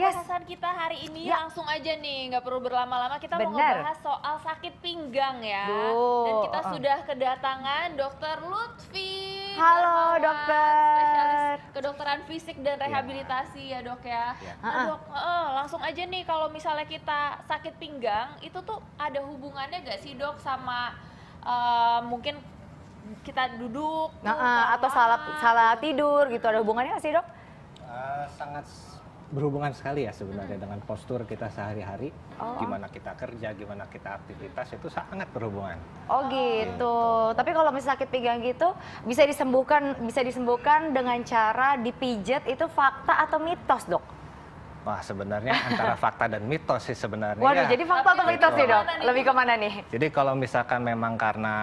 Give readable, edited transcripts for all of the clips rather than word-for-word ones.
pembahasan kita hari ini langsung aja nih, nggak perlu berlama-lama. Kita mau ngebahas soal sakit pinggang ya. Dan kita sudah kedatangan Dokter Lutfi. Halo dokter. Spesialis kedokteran fisik dan rehabilitasi ya dok ya. Nah, dok, langsung aja nih, kalau misalnya kita sakit pinggang, itu tuh ada hubungannya gak sih dok sama mungkin kita duduk Atau salah tidur gitu, ada hubungannya nggak sih dok? Sangat berhubungan sekali ya sebenarnya dengan postur kita sehari-hari, gimana kita kerja, gimana kita aktivitas, itu sangat berhubungan. Oh gitu. Tapi kalau misalnya sakit pinggang gitu bisa disembuhkan dengan cara dipijat, itu fakta atau mitos dok? Wah, sebenarnya antara fakta dan mitos sih sebenarnya. Waduh, jadi fakta atau mitos sih dok? Lebih kemana nih? Jadi kalau misalkan memang karena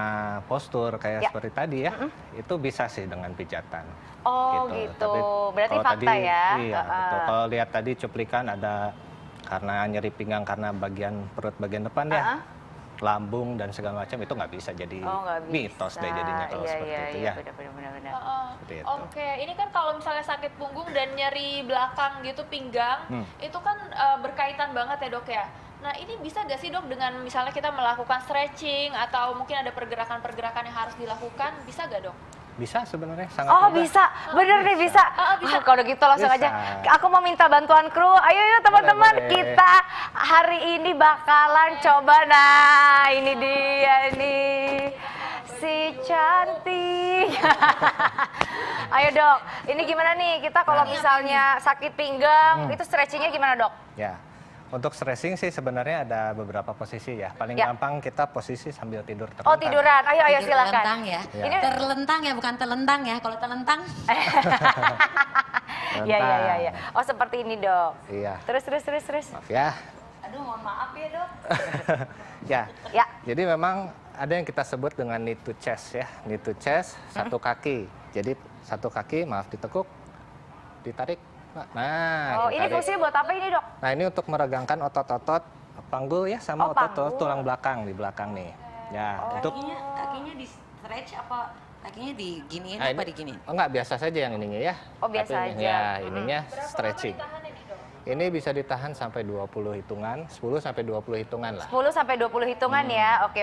postur kayak seperti tadi ya, itu bisa sih dengan pijatan. Oh gitu. Tapi Berarti kalau fakta tadi, ya? Iya, betul. Kalau lihat tadi cuplikan ada karena nyeri pinggang karena bagian perut bagian depan ya, lambung dan segala macam, itu nggak bisa jadi mitos deh jadinya kalau seperti itu ya. Benar-benar. Oke, ini kan kalau misalnya sakit punggung dan nyeri belakang gitu pinggang, itu kan berkaitan banget ya dok ya. Nah ini bisa gak sih dok dengan misalnya kita melakukan stretching atau mungkin ada pergerakan-pergerakan yang harus dilakukan, bisa gak dok? Bisa sebenarnya, sangat mudah. Bisa, bener nih bisa. Bisa. Kalau gitu langsung aja. Aku mau minta bantuan kru. Ayo teman-teman, kita hari ini bakalan coba. Nah, ini dia nih, si cantik. Ayo dok, ini gimana nih kita kalau misalnya sakit pinggang, itu stretchingnya gimana dok? Ya. Untuk stretching sih sebenarnya ada beberapa posisi ya. Paling gampang kita posisi sambil tidur terlentang. Oh tiduran, ayo silakan. Terlentang ya. Ini terlentang ya, bukan telentang ya. Kalau telentang. Iya. Oh seperti ini dok. Iya. Terus. Maaf ya. Aduh, mohon maaf ya dok. Ya. Jadi memang ada yang kita sebut dengan knee to chest ya. Knee to chest, satu kaki. Jadi satu kaki, maaf, ditekuk, ditarik. Nah, ini fungsinya buat apa ini dok? Nah ini untuk meregangkan otot-otot panggul ya, sama otot-otot tulang belakang di belakang nih. Ya, untuk Kakinya di stretch apa kakinya diginiin apa diginiin? Oh enggak, biasa saja yang ininya ya. Oh biasa aja. Ya, ininya stretching. Ini bisa ditahan sampai 20 hitungan, 10 sampai 20 hitungan lah. 10 sampai 20 hitungan ya. Oke.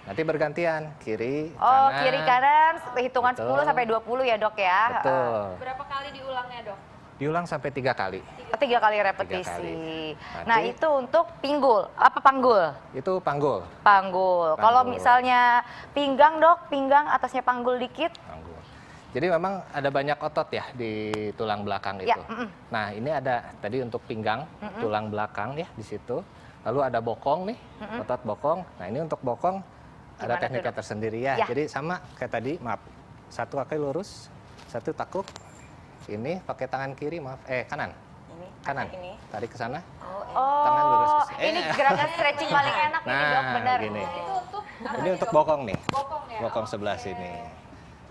Nanti bergantian, kiri, kanan. kanan. Kiri kanan, hitungan 10 sampai 20 ya dok ya. Betul. Berapa kali diulangnya dok? Diulang sampai 3 kali. 3 kali repetisi. 3 kali. Nah itu untuk pinggul, apa panggul? Itu panggul. Panggul. Kalau misalnya pinggang dok, pinggang atasnya panggul dikit. Panggul. Jadi memang ada banyak otot ya di tulang belakang itu. Nah ini ada tadi untuk pinggang, tulang belakang ya di situ. Lalu ada bokong nih, otot bokong. Nah ini untuk bokong ada tekniknya tersendiri ya. Jadi sama kayak tadi, maaf. Satu kaki lurus, satu takuk. Ini pakai tangan kiri, maaf, kanan. Kanan. Tarik ke sana. Tangan lurus. Ini gerakan stretching paling enak ini dok, benar. Gini. Ini untuk bokong nih. Bokong sebelah sini.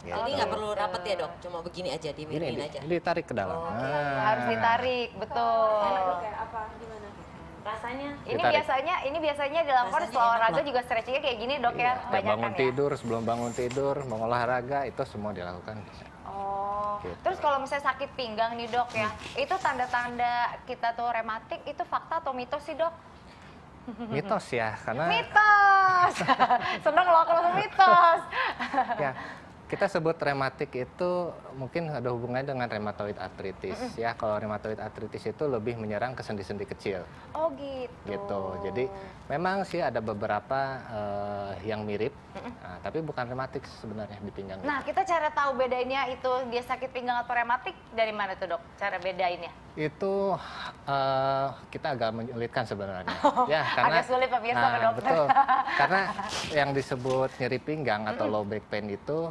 Gitu. Jadi nggak perlu rapet ya dok, cuma begini aja, dimiringin aja. Ini ditarik ke dalam. Harus ditarik, betul. Apa gimana? Rasanya Ini biasanya dilakukan setelah olahraga juga stretchingnya kayak gini dok ya, banyak bangun kan tidur, sebelum bangun tidur, mau olahraga itu semua dilakukan. Gitu. Terus kalau misalnya sakit pinggang nih dok ya, itu tanda-tanda kita tuh rematik, itu fakta atau mitos sih dok? Mitos ya, karena Mitos. Seneng loh kalau mitos. ya, kita sebut rematik itu mungkin ada hubungannya dengan rheumatoid arthritis ya. Kalau rheumatoid arthritis itu lebih menyerang ke sendi-sendi kecil. Oh gitu. Gitu. Jadi memang sih ada beberapa yang mirip, tapi bukan rematik sebenarnya di pinggang. Nah kita cara tahu bedainnya itu dia sakit pinggang atau rematik dari mana tuh dok? Cara bedainnya? Itu kita agak menyulitkan sebenarnya. Ya, karena agak sulit pemirsa ke dokter. Betul. Karena yang disebut nyeri pinggang atau low back pain itu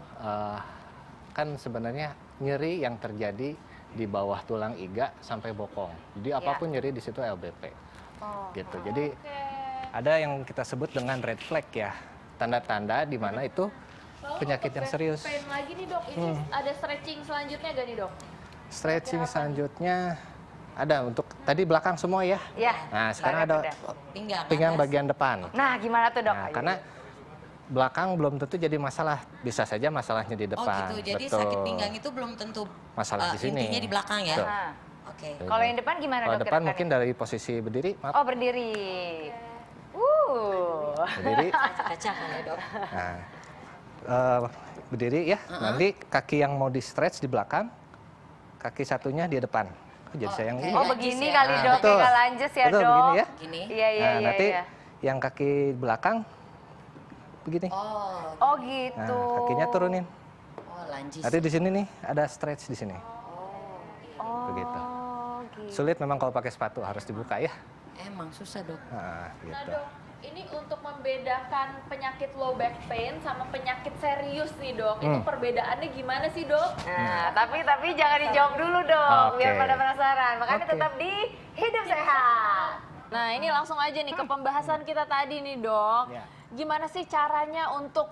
kan sebenarnya nyeri yang terjadi di bawah tulang iga sampai bokong. Jadi apapun nyeri di situ LBP. Gitu. Jadi ada yang kita sebut dengan red flag ya. Tanda-tanda di mana itu penyakit yang serius. Pain lagi nih dok, ini ada stretching selanjutnya gak nih dok? Stretching selanjutnya ada untuk tadi belakang semua ya. Iya. Nah sekarang ada pinggang bagian depan. Nah gimana tuh dok? Nah, karena belakang belum tentu jadi masalah, bisa saja masalahnya di depan. Oh gitu, jadi betul. sakit pinggang itu belum tentu masalah di sini. intinya di belakang ya. Betul. Oke. Kalau yang depan gimana Kalau dok? depan gerakannya? mungkin dari posisi berdiri, maaf. Oh berdiri. Berdiri. Kaca kan ya dok? Nah, berdiri ya. Nanti kaki yang mau di stretch di belakang, kaki satunya di depan. Jadi saya yang oke. ini. Oh Lanjut begini ya. kali Nah, dok, betul. nggak lanjut ya Betul, dok. begini ya. Gini. Iya iya Nah, iya. nanti iya. yang kaki belakang begini. Oh. Oh gitu. Nah, kakinya turunin. Oh lanjut. Nanti di sini nih ada stretch di sini. Oh Begitu. gitu. Sulit memang kalau pakai sepatu, harus dibuka ya. Emang susah dok. Nah, Nah gitu. dok, ini untuk membedakan penyakit low back pain sama penyakit serius nih dok. Itu perbedaannya gimana sih dok? Nah, tapi jangan dijawab dulu dong, Oke. biar pada penasaran. Makanya Oke. tetap di Hidup Sehat. Nah ini langsung aja nih ke pembahasan kita tadi nih dok. Ya. Gimana sih caranya untuk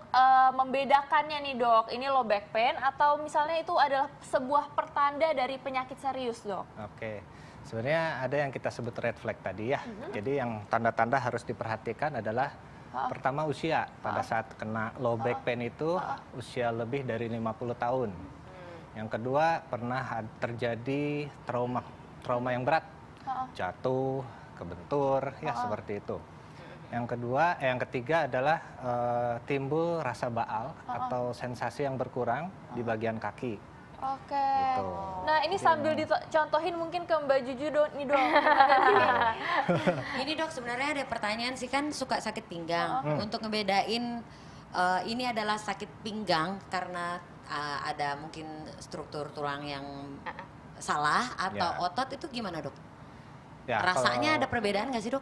membedakannya nih dok? Ini low back pain atau misalnya itu adalah sebuah pertanda dari penyakit serius dok? Oke, sebenarnya ada yang kita sebut red flag tadi ya. Jadi yang tanda-tanda harus diperhatikan adalah pertama usia. Pada saat kena low back pain itu usia lebih dari 50 tahun. Yang kedua pernah terjadi trauma yang berat, jatuh, kebentur, ya seperti itu. Yang ketiga adalah timbul rasa baal atau sensasi yang berkurang di bagian kaki. Oke. Gitu. Nah ini sambil dicontohin mungkin ke Mbak Juju nih dok. Ini dok sebenarnya ada pertanyaan sih kan suka sakit pinggang. Untuk ngebedain ini adalah sakit pinggang karena ada mungkin struktur tulang yang salah atau Ya. otot itu gimana dok? Ya, Rasanya kalau- ada perbedaan nggak sih dok?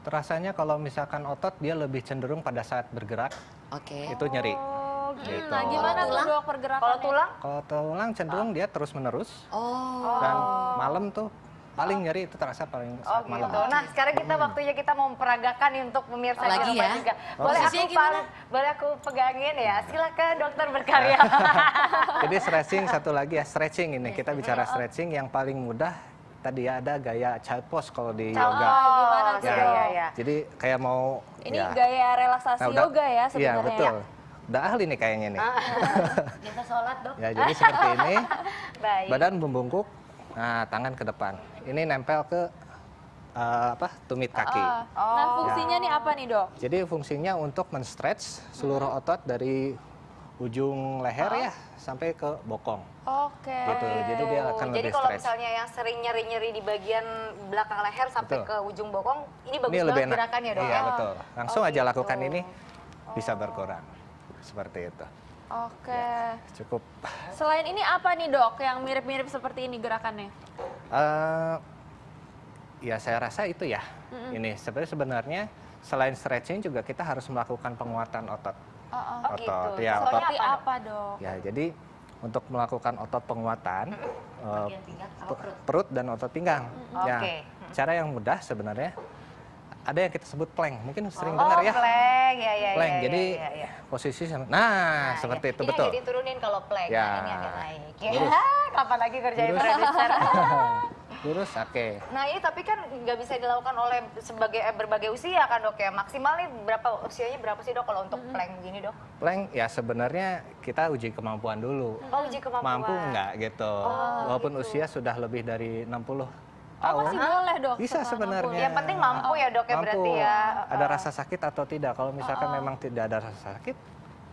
Rasanya kalau misalkan otot dia lebih cenderung pada saat bergerak Oke. itu nyeri. Oh gitu. Gitu. Nah gimana tuh Tulang? dok pergerakannya? Kalau tulang? Kalau tulang cenderung dia terus menerus Oh. dan malam tuh paling nyeri itu terasa paling Oh saat malam. gitu. Nah sekarang kita waktunya kita mau memperagakan nih untuk pemirsa Lagi di rumah ya. juga. Boleh Posisinya gimana? boleh aku pegangin ya. Silakan dokter berkarya. Jadi stretching satu lagi ya, stretching ini kita bicara stretching yang paling mudah tadi ya ada gaya child pose kalau di yoga. gimana tuh, Ya, dok? ya. Jadi kayak mau Ini ya. gaya relaksasi Nah, yoga ya Iya sebenarnya. betul. Udah ahli nih kayaknya nih. Kita sholat dok. Ya jadi seperti ini. Baik. Badan membungkuk, nah tangan ke depan. Ini nempel ke tumit kaki. Nah fungsinya nih apa nih dok? Jadi fungsinya untuk men-stretch seluruh otot dari ujung leher ya sampai ke bokong. Oke. Gitu. Jadi dia akan Jadi lebih kalau stretch. misalnya yang sering nyeri-nyeri di bagian belakang leher sampai Betul. ke ujung bokong, ini bagus Ini banget lebih enak. gerakannya dok Iya ya? betul. Langsung Oh, aja lakukan gitu. ini bisa berkurang. Seperti itu. Oke. Cukup. Selain ini apa nih dok yang mirip-mirip seperti ini gerakannya? Eh, ya saya rasa itu ya. Ini sebenarnya selain stretching juga kita harus melakukan penguatan otot. Oh Otot, gitu. ya, Contohnya Seperti apa, Dok? apa dok? Ya, jadi untuk melakukan otot penguatan Bagian pinggang apa perut? perut dan otot pinggang. Ya, Oke. cara yang mudah sebenarnya ada yang kita sebut plank. Mungkin sering Oh, dengar ya. plank, ya. Plank. ya, Jadi ya, ya. posisi nah, Nah, seperti ya. itu Ini betul. agak diturunin kalau plank, Ya. nah, ini agak naik. Ya, Lurus. kapan lagi kerjain Lurus. produser? Lurus, oke. Nah ini tapi kan nggak bisa dilakukan oleh berbagai usia kan dok ya. Maksimal nih usianya berapa sih dok kalau untuk plank begini dok? Plank ya sebenarnya kita uji kemampuan dulu. Oh uji kemampuan. Mampu nggak gitu. Walaupun usia sudah lebih dari 60 Oh tahun. masih boleh dok? Bisa setelah sebenarnya. Yang penting mampu ya dok ya Mampu. berarti ya. Ada rasa sakit atau tidak? Kalau misalkan memang tidak ada rasa sakit,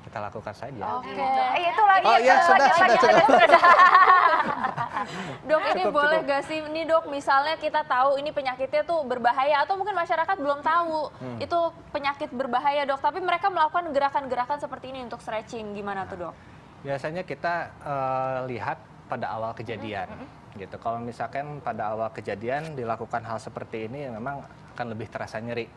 kita lakukan saja. Oke. Itu lagi. Oh iya, sudah. Dok ini Cukup, boleh cukup. gak sih ini dok misalnya kita tahu ini penyakitnya tuh berbahaya atau mungkin masyarakat belum tahu itu penyakit berbahaya dok tapi mereka melakukan gerakan-gerakan seperti ini untuk stretching gimana tuh dok? Biasanya kita lihat pada awal kejadian. Gitu. Kalau misalkan pada awal kejadian dilakukan hal seperti ini memang akan lebih terasa nyeri.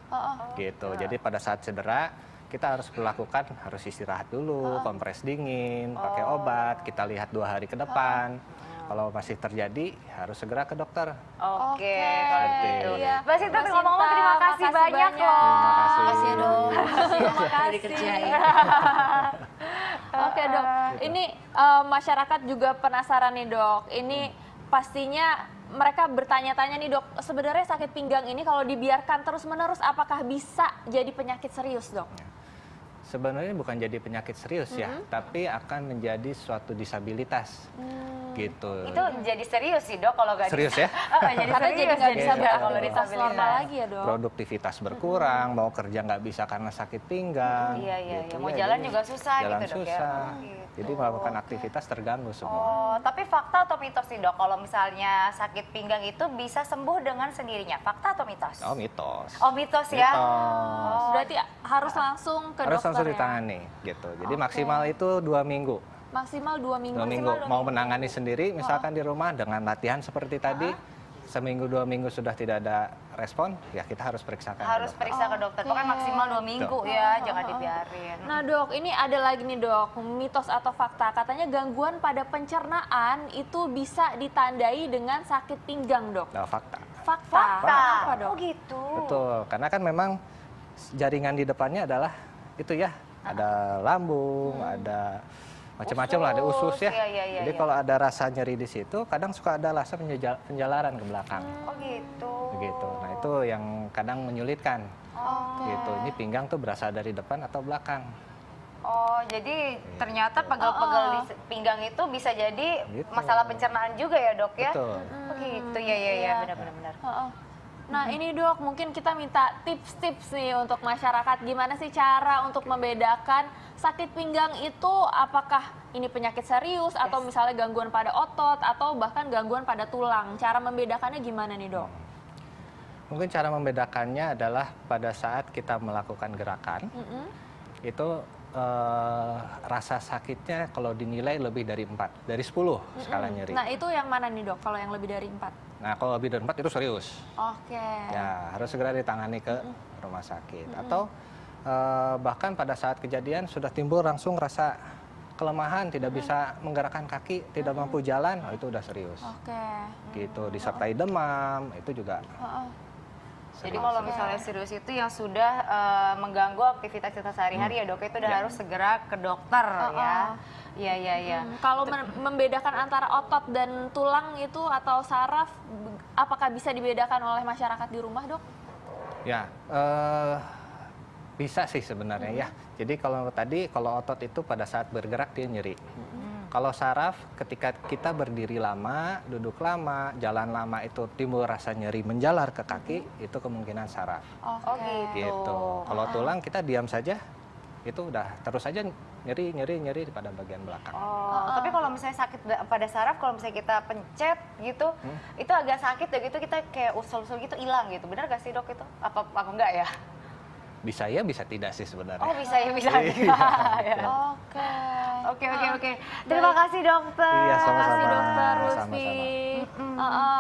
Gitu. Jadi pada saat cedera kita harus melakukan harus istirahat dulu, kompres dingin, pakai obat, kita lihat 2 hari ke depan. Kalau masih terjadi harus segera ke dokter. Oke, Oke, kalau Seperti gitu. iya. Mbak Sinta Mbak ngomong-ngomong Sinta, terima kasih makasih banyak banyak. loh. Terima kasih. Makasih ya dok. Terima Udah kasih. dikerjain. Oke dok, ini masyarakat juga penasaran nih dok. Ini pastinya mereka bertanya-tanya nih dok, sebenarnya sakit pinggang ini kalau dibiarkan terus-menerus apakah bisa jadi penyakit serius dok? Sebenarnya bukan jadi penyakit serius ya, tapi akan menjadi suatu disabilitas. gitu. Itu jadi serius sih dok kalau nggak Serius bisa. ya? Karena jadi nggak bisa Iya. beraktivitas normal lagi ya dok. Produktivitas berkurang, mau kerja nggak bisa karena sakit pinggang. Iya, iya, gitu iya. Mau ya. jalan Jadi juga susah jalan gitu, Dok, ya? susah. Oh, gitu. Jadi melakukan aktivitas terganggu semua. Oh, tapi fakta atau mitos nih dok, kalau misalnya sakit pinggang itu bisa sembuh dengan sendirinya, fakta atau mitos? Oh, mitos. Oh, mitos ya? Mitos. Berarti harus langsung ke Harus dokter langsung ya? ditangani gitu. Jadi Oke. maksimal itu 2 minggu. Maksimal 2 minggu. 2 minggu. Mau menangani sendiri misalkan di rumah dengan latihan seperti tadi. Seminggu 2 minggu sudah tidak ada respon, ya kita harus periksakan. ke Harus dokter. periksa ke dokter, pokoknya maksimal 2 minggu ya, jangan dibiarin. Nah dok, ini ada lagi nih dok, mitos atau fakta. Katanya gangguan pada pencernaan itu bisa ditandai dengan sakit pinggang dok. Nah, fakta. Fakta. Kenapa dok? Oh gitu. Betul, karena kan memang jaringan di depannya adalah itu ya, ada lambung, ada macam-macam lah, ada usus ya. Iya, iya, iya, Jadi iya. kalau ada rasa nyeri di situ, kadang suka ada rasa penjalaran ke belakang. Oh gitu. Begitu. Nah, itu yang kadang menyulitkan. Gitu. Ini pinggang tuh berasal dari depan atau belakang. Oh, jadi ternyata pegel-pegel di pinggang itu bisa jadi Gitu. masalah pencernaan juga ya dok ya? Betul. Oh gitu, ya ya ya, Iya. benar-benar. Heeh. Nah ini dok, mungkin kita minta tips-tips nih untuk masyarakat. Gimana sih cara untuk membedakan sakit pinggang itu apakah ini penyakit serius atau misalnya gangguan pada otot atau bahkan gangguan pada tulang. Cara membedakannya gimana nih dok? Mungkin cara membedakannya adalah pada saat kita melakukan gerakan, itu rasa sakitnya kalau dinilai lebih dari 4, dari 10 skala nyeri. Nah itu yang mana nih dok kalau yang lebih dari 4? Nah, kalau lebih dari 4 itu serius. Oke. Ya, harus segera ditangani ke rumah sakit. Atau bahkan pada saat kejadian sudah timbul langsung rasa kelemahan, tidak bisa menggerakkan kaki, tidak mampu jalan, oh, itu udah serius. Oke. Gitu, disertai demam, itu juga. Jadi kalau misalnya serius itu yang sudah mengganggu aktivitas kita sehari-hari ya dok, itu udah harus segera ke dokter ya. Iya, iya, iya. Kalau membedakan antara otot dan tulang itu atau saraf, apakah bisa dibedakan oleh masyarakat di rumah dok? Ya, bisa sih sebenarnya ya. Jadi kalau tadi, kalau otot itu pada saat bergerak dia nyeri. Kalau saraf, ketika kita berdiri lama, duduk lama, jalan lama itu timbul rasa nyeri menjalar ke kaki, itu kemungkinan saraf. Oh gitu. Gitu. Kalau tulang kita diam saja, itu udah terus saja nyeri pada bagian belakang. Oh, tapi kalau misalnya sakit pada saraf, kalau misalnya kita pencet gitu, itu agak sakit ya gitu, kita kayak usul-usul gitu hilang gitu. Benar gak sih dok itu? Apa enggak ya? Bisa ya, bisa tidak sih sebenarnya. Oh bisa ya, bisa Iya. tidak. Ya. Oke. Oke. Terima kasih dokter. Iya, Terima sama-sama. kasih dokter Sama-sama. Lutfi.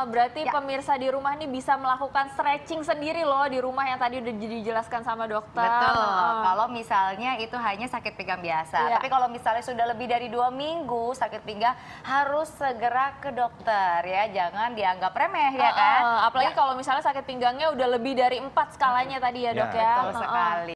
Berarti pemirsa di rumah nih bisa melakukan stretching sendiri loh di rumah yang tadi udah dijelaskan sama dokter. Betul. Kalau misalnya itu hanya sakit pinggang biasa. Iya. Tapi kalau misalnya sudah lebih dari 2 minggu sakit pinggang, harus segera ke dokter ya. Jangan dianggap remeh ya kan. Apalagi kalau misalnya sakit pinggangnya udah lebih dari 4 skalanya tadi ya dok Ya, ya. Betul sekali.